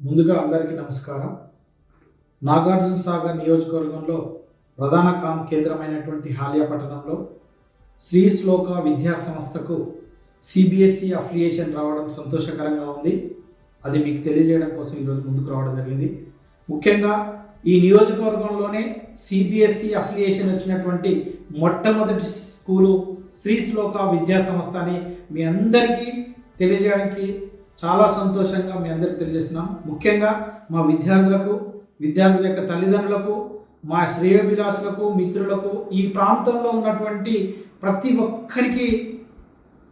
ముందుగా అందరికీ నమస్కారం. నాగార్జున సాగర్ నియోజకవర్గంలో ప్రధాన కేంద్రమైనటువంటి హాలియా పట్టణంలో శ్రీ శ్లోక విద్యా సంస్థకు సిబిఎస్ఈ అఫిలియేషన్ రావడం సంతోషకరంగా ఉంది. అది మీకు తెలియజేయడం కోసం ఈరోజు ముందుకు రావడం జరిగింది. ముఖ్యంగా ఈ నియోజకవర్గంలోనే సిబిఎస్ఈ అఫిలియేషన్ వచ్చినటువంటి మొట్టమొదటి స్కూలు శ్రీ శ్లోక విద్యా సంస్థ అని మీ అందరికీ తెలియజేయడానికి చాలా సంతోషంగా మీ అందరికీ తెలియజేస్తున్నాం. ముఖ్యంగా మా విద్యార్థుల యొక్క తల్లిదండ్రులకు, మా శ్రేయోభిలాషులకు, మిత్రులకు, ఈ ప్రాంతంలో ఉన్నటువంటి ప్రతి ఒక్కరికి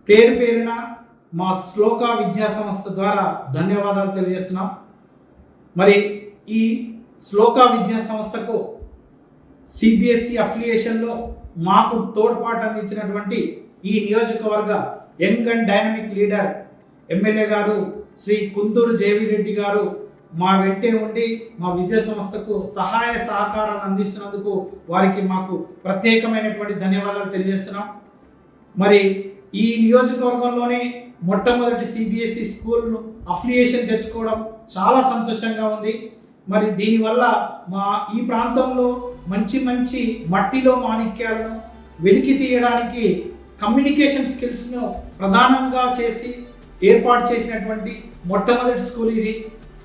పేరు పేరున మా శ్లోక విద్యా సంస్థ ద్వారా ధన్యవాదాలు తెలియజేస్తున్నాం. మరి ఈ శ్లోక విద్యా సంస్థకు సిబిఎస్ఈ అఫిలియేషన్లో మాకు తోడ్పాటు అందించినటువంటి ఈ నియోజకవర్గ young and dynamic leader MLA గారు శ్రీ కుందూరు జేవిరెడ్డి గారు మా వెంటే ఉండి మా విద్యా సంస్థకు సహాయ సహకారాన్ని అందిస్తున్నందుకు వారికి మాకు ప్రత్యేకమైనటువంటి ధన్యవాదాలు తెలియజేస్తున్నాం. మరి ఈ నియోజకవర్గంలోనే మొట్టమొదటి సిబిఎస్ఈ స్కూల్ను అఫిలియేషన్ తెచ్చుకోవడం చాలా సంతోషంగా ఉంది. మరి దీనివల్ల మా ఈ ప్రాంతంలో మంచి మంచి మట్టిలో మాణిక్యాలను వెలికి తీయడానికి కమ్యూనికేషన్ స్కిల్స్ను ప్రధానంగా చేసి ఏర్పాటు చేసినటువంటి మొట్టమొదటి స్కూల్ ఇది.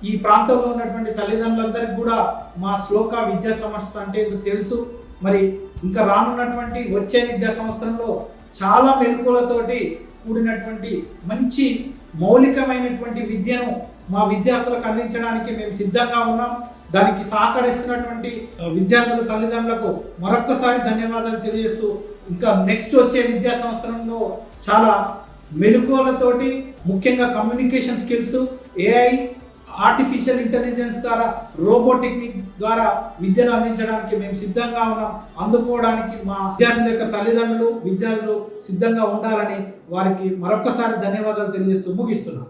ఈ ప్రాంతంలో ఉన్నటువంటి తల్లిదండ్రులందరికీ కూడా మా శ్లోక విద్యా సంస్థ అంటే తెలుసు. మరి ఇంకా రానున్నటువంటి వచ్చే విద్యా సంవత్సరంలో చాలా మెలకువలతోటి కూడినటువంటి మంచి మౌలికమైనటువంటి విద్యను మా విద్యార్థులకు అందించడానికి మేము సిద్ధంగా ఉన్నాం. దానికి సహకరిస్తున్నటువంటి విద్యార్థుల తల్లిదండ్రులకు మరొక్కసారి ధన్యవాదాలు తెలియజేస్తూ ఇంకా నెక్స్ట్ వచ్చే విద్యా సంవత్సరంలో చాలా మెలకువలతోటి ముఖ్యంగా communication skills, AI, artificial intelligence ద్వారా, రోబోటెక్నిక్ ద్వారా విద్యను అందించడానికి మేము సిద్ధంగా ఉన్నాం. అందుకోవడానికి మా విద్యార్థుల యొక్క తల్లిదండ్రులు, విద్యార్థులు సిద్ధంగా ఉండాలని వారికి మరొక్కసారి ధన్యవాదాలు తెలియజేస్తూ ముగిస్తున్నాం.